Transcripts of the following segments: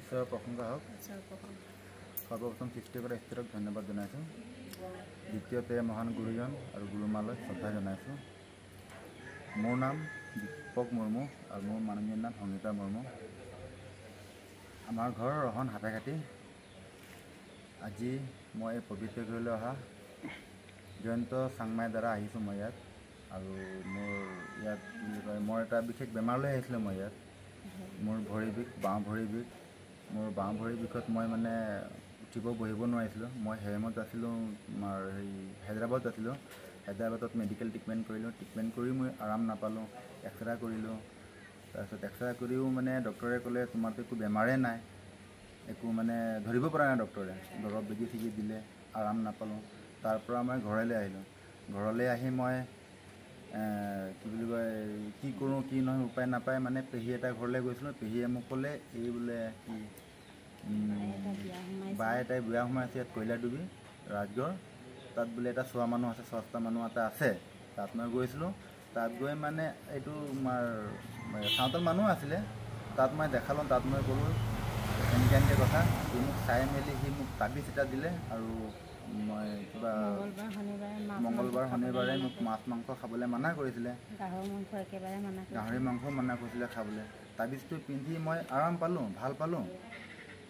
ঈশ্বৰৰ প্ৰশংসা হওক। সৰ্বপ্ৰথম সৃষ্টিকৰ্তা ঈশ্বৰক ধন্যবাদ জনাইছোঁ। দ্বিতীয়তে মহান গুৰুজন আৰু গুৰুমালৈ শ্ৰদ্ধা জনাইছোঁ। মোৰ নাম দীপক মুৰ্মু আৰু মোৰ মাননীয় নাম সংগীতা মুৰ্মু। আমাৰ ঘৰ ৰহন হাতেঘাটি। আজি মই এই পবিত্ৰ গৃহলৈ অহা জয়ন্ত চাংমাইৰ দ্বাৰা আহিছোঁ মই ইয়াত। আৰু মোৰ ইয়াত কি বুলি কয়, মই এটা বিশেষ বেমাৰ লৈ আহিছিলোঁ মই ইয়াত। মোৰ ভৰি বিষ, বাওঁ ভৰি বিষ। মোৰ বাওঁ ভৰি বিষত মই মানে উঠিব বহিব নোৱাৰিছিলোঁ। মই হেমত আছিলোঁ, আমাৰ হায়দৰাবাদত আছিলোঁ। হায়দৰাবাদত মেডিকেল ট্ৰিটমেণ্ট কৰিলোঁ। ট্ৰিটমেণ্ট কৰি মই আৰাম নাপালোঁ। এক্সৰে কৰিলোঁ। তাৰপিছত এক্সৰে কৰিও মানে ডক্টৰে ক'লে তোমাৰতো একো বেমাৰেই নাই, একো মানে ধৰিব পৰা নাই ডক্টৰে। দৰৱ বেজি চেজি দিলে, আৰাম নাপালোঁ। তাৰপৰা মই ঘৰলৈ আহিলোঁ। ঘৰলৈ আহি মই কি বুলি কয়, কি কৰোঁ কি নহয় উপায় নাপায় মানে পেহী এটা ঘৰলৈ গৈছিলোঁ। পেহীয়ে মোক ক'লে এই বোলে কি বাই এটাই বিয়া সোমাইছে ইয়াত কয়লাডুবি ৰাজগড়, তাত বোলে এটা চোৱা মানুহ আছে, চস্তা মানুহ এটা আছে। তাত মই গৈছিলোঁ। তাত গৈ মানে এইটো আমাৰ চাওঁতাল মানুহ আছিলে। তাত মই দেখালোঁ, তাত মই ক'লোঁ এনেকৈ কথা। সি মোক চাই মেলি সি মোক তাবিজ এটা দিলে আৰু মই কিবা মংগলবাৰ শনিবাৰে মোক মাছ মাংস খাবলৈ মানা কৰিছিলে। গাহৰি মাংস মানা কৰিছিলে খাবলৈ। তাবিজটো পিন্ধি মই আৰাম পালোঁ, ভাল পালোঁ।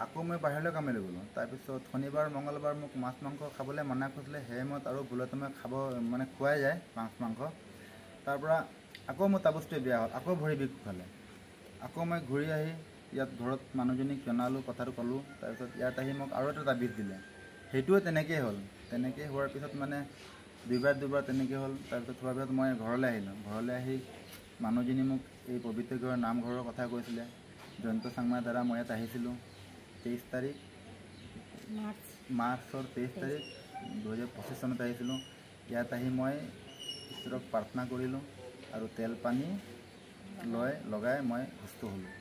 আকৌ মই বাহিৰলৈ কামলৈ গ'লোঁ। তাৰপিছত শনিবাৰ মংগলবাৰ মোক মাছ মাংস খাবলৈ মানা কৰিছিলে। হেমত আৰু ভুলতে মই খাব মানে খোৱাই যায় মাছ মাংস। তাৰপৰা আকৌ মোৰ তাবিজটোৱে বেয়া হ'ল। আকৌ ভৰি বিষ খালে। আকৌ মই ঘূৰি আহি ইয়াত ঘৰত মানুহজনীক জনালোঁ, কথাটো ক'লোঁ। তাৰপিছত ইয়াত আহি মোক আৰু এটা তাবিজ দিলে। সেইটোও তেনেকৈয়ে হ'ল। তেনেকৈ হোৱাৰ পিছত মানে দুবাৰ তেনেকৈ হ'ল। তাৰপিছত হোৱাৰ পিছত মই ঘৰলৈ আহিলোঁ। ঘৰলৈ আহি মানুহজনী মোক এই পবিত্ৰ ঘৰৰ নামঘৰৰ কথা কৈছিলে। জয়ন্ত চাংমাৰ দ্বাৰা মই ইয়াত আহিছিলোঁ 23 তাৰিখ মাৰ্চৰ 23 তাৰিখ 2025 চনত আহিছিলোঁ। ইয়াত আহি মই ঈশ্বৰক প্ৰাৰ্থনা কৰিলোঁ আৰু তেল পানী লগাই মই সুস্থ হ'লোঁ।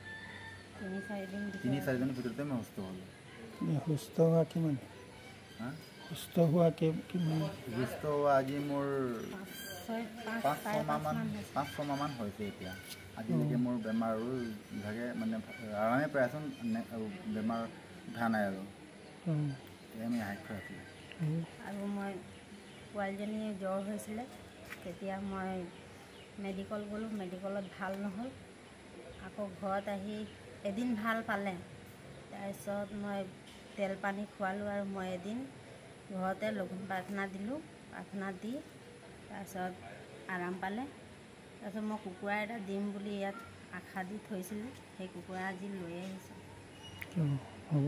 3-4 দিনৰ ভিতৰতে মই সুস্থ হ'লোঁ। সুস্থ হোৱা কিমান? সুস্থ হোৱা আজি মোৰ 5-6 মাহমান হৈছে এতিয়া। আজিলৈকে মোৰ বেমাৰ আৰু ইভাগে মানে আৰামে পাইছোঁ আৰু বেমাৰ উঠা নাই আৰু আমি হাইক্ষৰ আছিলোঁ। আৰু মই পোৱালীজনী জ্বৰ হৈছিলে, তেতিয়া মই মেডিকেল গ'লোঁ। মেডিকেলত ভাল নহ'ল। আকৌ ঘৰত আহি এদিন ভাল পালে। তাৰপিছত মই তেল পানী খোৱালোঁ আৰু মই এদিন ঘৰতে লঘোণ প্ৰাৰ্থনা দিলোঁ। প্ৰাৰ্থনা দি তাৰপিছত আৰাম পালে। তাৰপিছত মই কুকুৰা এটা দিম বুলি ইয়াত আশা দি থৈছিলোঁ। সেই কুকুৰা আজি লৈ আহিছোঁ। হ'ব।